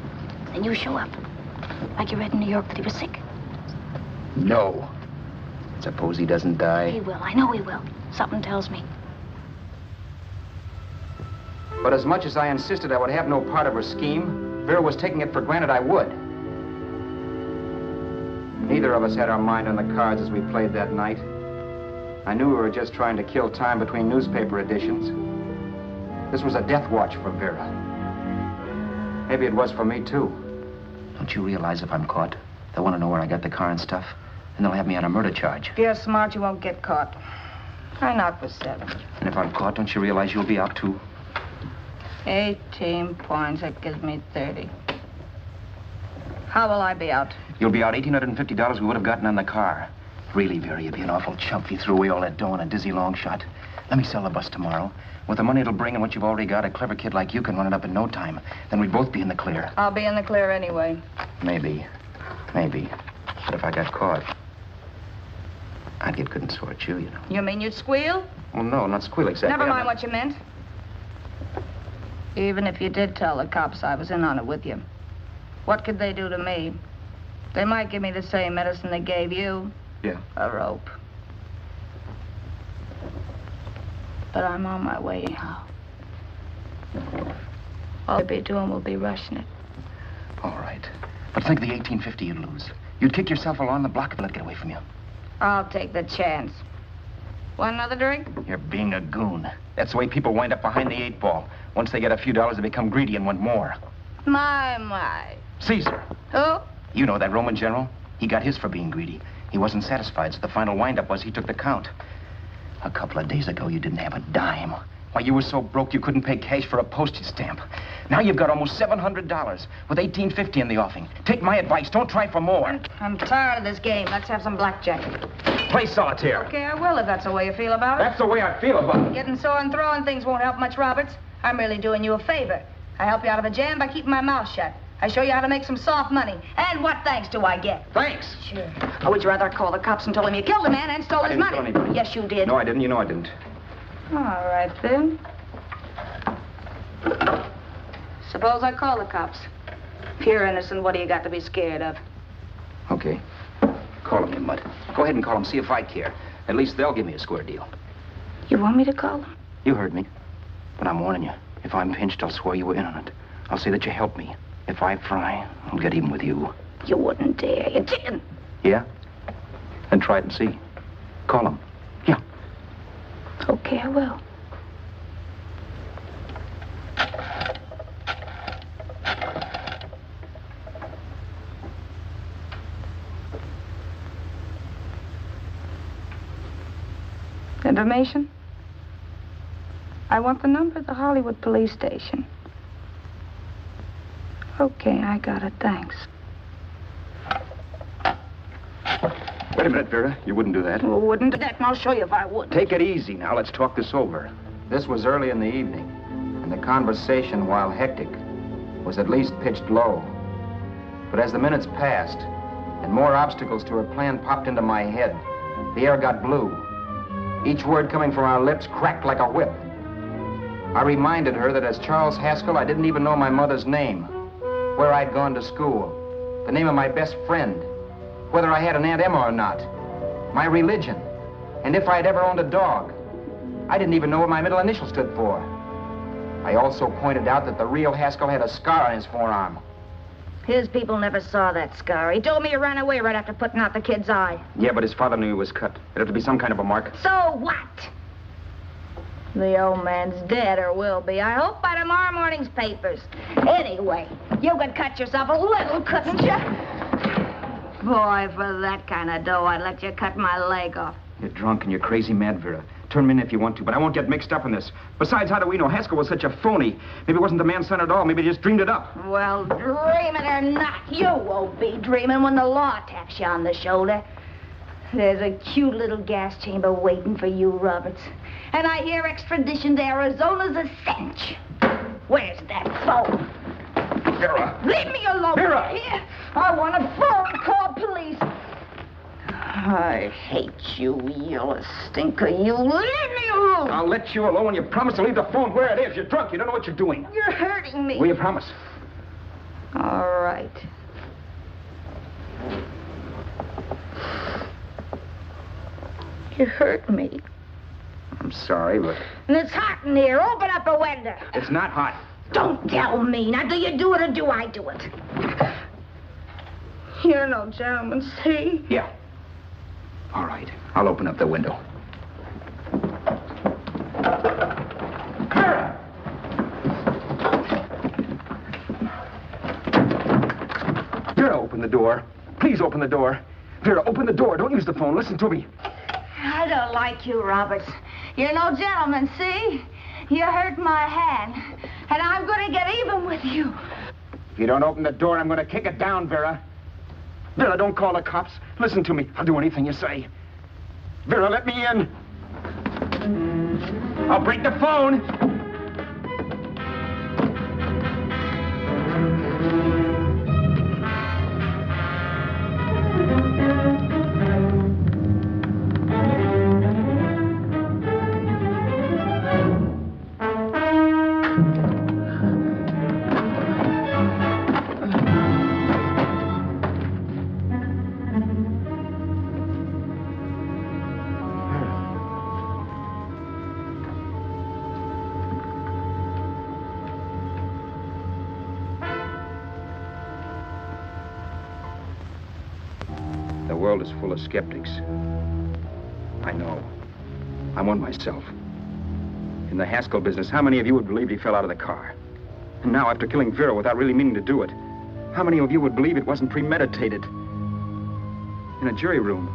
Then you show up. Like you read in New York that he was sick. No. Suppose he doesn't die. He will. I know he will. Something tells me. But as much as I insisted I would have no part of her scheme, Vera was taking it for granted I would. Neither of us had our mind on the cards as we played that night. I knew we were just trying to kill time between newspaper editions. This was a death watch for Vera. Maybe it was for me, too. Don't you realize if I'm caught, they'll want to know where I got the car and stuff, and they'll have me on a murder charge. If you're smart, you won't get caught. I knock for 7. And if I'm caught, don't you realize you'll be out, too? 18 points, that gives me 30. How will I be out? You'll be out $1,850 we would have gotten on the car. Really, Vera, you'd be an awful chump if you threw away all that dough on a dizzy long shot. Let me sell the bus tomorrow. With the money it'll bring and what you've already got, a clever kid like you can run it up in no time. Then we'd both be in the clear. I'll be in the clear anyway. Maybe. But if I got caught, I'd get good and sore at you, you know. You mean you'd squeal? Well, no, not squeal exactly. Never mind what you meant. Even if you did tell the cops I was in on it with you, what could they do to me? They might give me the same medicine they gave you. Yeah. A rope. But I'm on my way now. All you'll be doing will be rushing it. All right. But think of the $1,850 you'd lose. You'd kick yourself along the block if they let it get away from you. I'll take the chance. Want another drink? You're being a goon. That's the way people wind up behind the 8 ball. Once they get a few dollars, they become greedy and want more. My. Caesar. Who? You know that Roman general? He got his for being greedy. He wasn't satisfied, so the final wind-up was he took the count. A couple of days ago, you didn't have a dime. Why, you were so broke you couldn't pay cash for a postage stamp. Now you've got almost $700 with $1,850 in the offing. Take my advice. Don't try for more. I'm tired of this game. Let's have some blackjack. Play solitaire. Okay, I will if that's the way you feel about it. That's the way I feel about it. Getting sore and throwing things won't help much, Roberts. I'm really doing you a favor. I help you out of a jam by keeping my mouth shut. I show you how to make some soft money. And what thanks do I get? Thanks. Sure. Or would you rather call the cops and told him you killed a man and stole his money? I didn't kill anybody. Yes, you did. No, I didn't. You know I didn't. All right, then. Suppose I call the cops. If you're innocent, what do you got to be scared of? Okay. Call them, you mutt. Go ahead and call them, see if I care. At least they'll give me a square deal. You want me to call them? You heard me. But I'm warning you. If I'm pinched, I'll swear you were in on it. I'll say that you helped me. If I fry, I'll get even with you. You wouldn't dare. You're chicken. Yeah? Then try it and see. Call them. Yeah. Okay, I will. Information? I want the number of the Hollywood police station. Okay, I got it, thanks. Wait a minute, Vera. You wouldn't do that. Well, wouldn't do that, and I'll show you if I would. Take it easy now. Let's talk this over. This was early in the evening, and the conversation, while hectic, was at least pitched low. But as the minutes passed, and more obstacles to her plan popped into my head, the air got blue. Each word coming from our lips cracked like a whip. I reminded her that as Charles Haskell, I didn't even know my mother's name, where I'd gone to school, the name of my best friend, whether I had an Aunt Emma or not, my religion, and if I'd ever owned a dog. I didn't even know what my middle initial stood for. I also pointed out that the real Haskell had a scar on his forearm. His people never saw that scar. He told me he ran away right after putting out the kid's eye. Yeah, but his father knew he was cut. It'd have to be some kind of a mark. So what? The old man's dead, or will be. I hope by tomorrow morning's papers. Anyway, you could cut yourself a little, couldn't you? Boy, for that kind of dough, I'd let you cut my leg off. You're drunk and you're crazy mad, Vera. Turn me in if you want to, but I won't get mixed up in this. Besides, how do we know Haskell was such a phony? Maybe it wasn't the man's son at all. Maybe he just dreamed it up. Well, dream it or not, you won't be dreaming when the law taps you on the shoulder. There's a cute little gas chamber waiting for you, Roberts. And I hear extradition to Arizona's a cinch. Where's that phone? Vera! Leave me alone. Vera! Here. I want a phone. Call police. I hate you yellow stinker. You leave me alone. I'll let you alone when you promise to leave the phone where it is. You're drunk. You don't know what you're doing. You're hurting me. Will you promise? All right. You hurt me. I'm sorry, but... And it's hot in here. Open up a window. It's not hot. Don't tell me. Now, do you do it or do I do it? You're no gentleman, see? Yeah. All right. I'll open up the window. the door. Please open the door. Vera, open the door. Don't use the phone. Listen to me. I don't like you, Roberts. You're no gentleman, see? You hurt my hand, and I'm going to get even with you. If you don't open the door, I'm going to kick it down, Vera. Vera, don't call the cops. Listen to me. I'll do anything you say. Vera, let me in. I'll break the phone. The world is full of skeptics. I know. I'm one myself. In the Haskell business, how many of you would believe he fell out of the car? And now, after killing Vera without really meaning to do it, how many of you would believe it wasn't premeditated? In a jury room,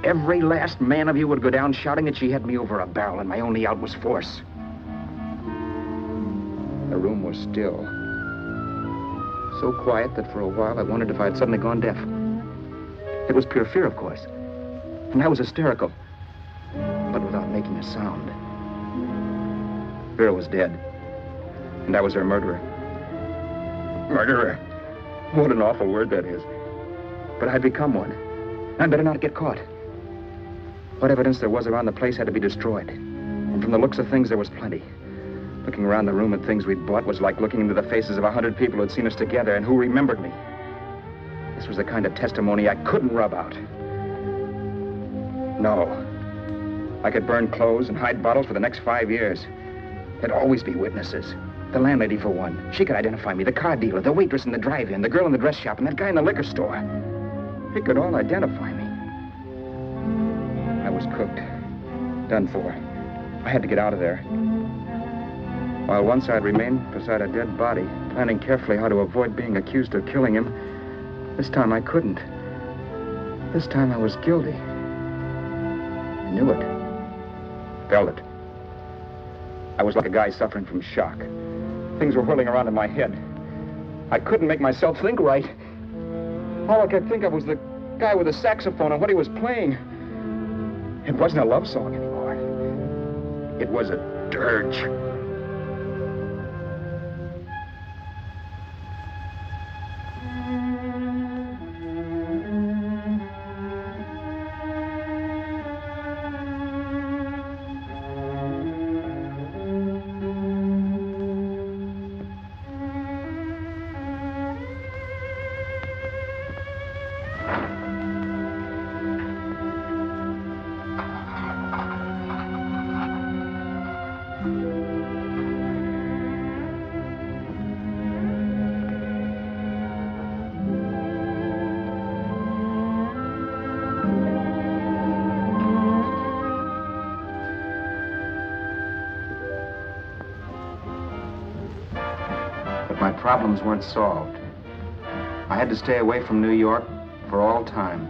every last man of you would go down shouting that she had me over a barrel and my only out was force. The room was still. So quiet that for a while I wondered if I had suddenly gone deaf. It was pure fear, of course. And I was hysterical, but without making a sound. Vera was dead, and I was her murderer. Murderer? What an awful word that is. But I'd become one. I'd better not get caught. What evidence there was around the place had to be destroyed. And from the looks of things, there was plenty. Looking around the room at things we'd bought was like looking into the faces of 100 people who'd seen us together and who remembered me. This was the kind of testimony I couldn't rub out. No. I could burn clothes and hide bottles for the next 5 years. There'd always be witnesses. The landlady, for one. She could identify me. The car dealer, the waitress in the drive-in, the girl in the dress shop, and that guy in the liquor store. They could all identify me. I was cooked. Done for. I had to get out of there. While once I'd remained beside a dead body, planning carefully how to avoid being accused of killing him, this time I couldn't. This time I was guilty. I knew it. Felt it. I was like a guy suffering from shock. Things were whirling around in my head. I couldn't make myself think right. All I could think of was the guy with the saxophone and what he was playing. It wasn't a love song anymore. It was a dirge. My problems weren't solved. I had to stay away from New York for all time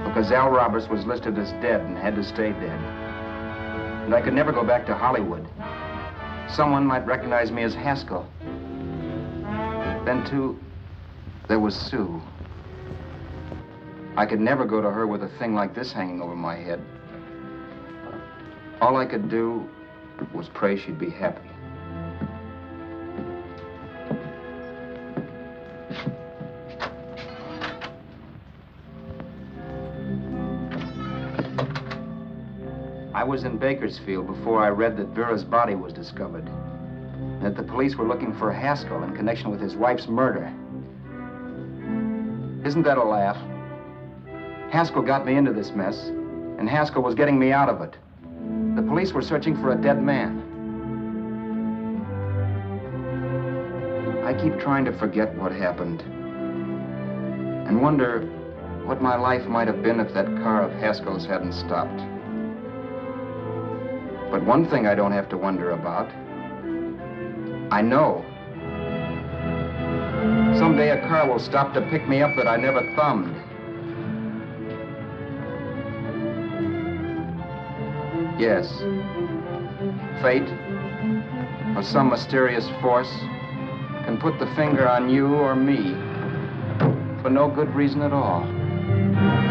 because Al Roberts was listed as dead and had to stay dead. And I could never go back to Hollywood. Someone might recognize me as Haskell. Then, too, there was Sue. I could never go to her with a thing like this hanging over my head. All I could do was pray she'd be happy. I was in Bakersfield before I read that Vera's body was discovered, and that the police were looking for Haskell in connection with his wife's murder. Isn't that a laugh? Haskell got me into this mess, and Haskell was getting me out of it. The police were searching for a dead man. I keep trying to forget what happened, and wonder what my life might have been if that car of Haskell's hadn't stopped. But one thing I don't have to wonder about. I know. Someday a car will stop to pick me up that I never thumbed. Yes. Fate, or some mysterious force, can put the finger on you or me for no good reason at all.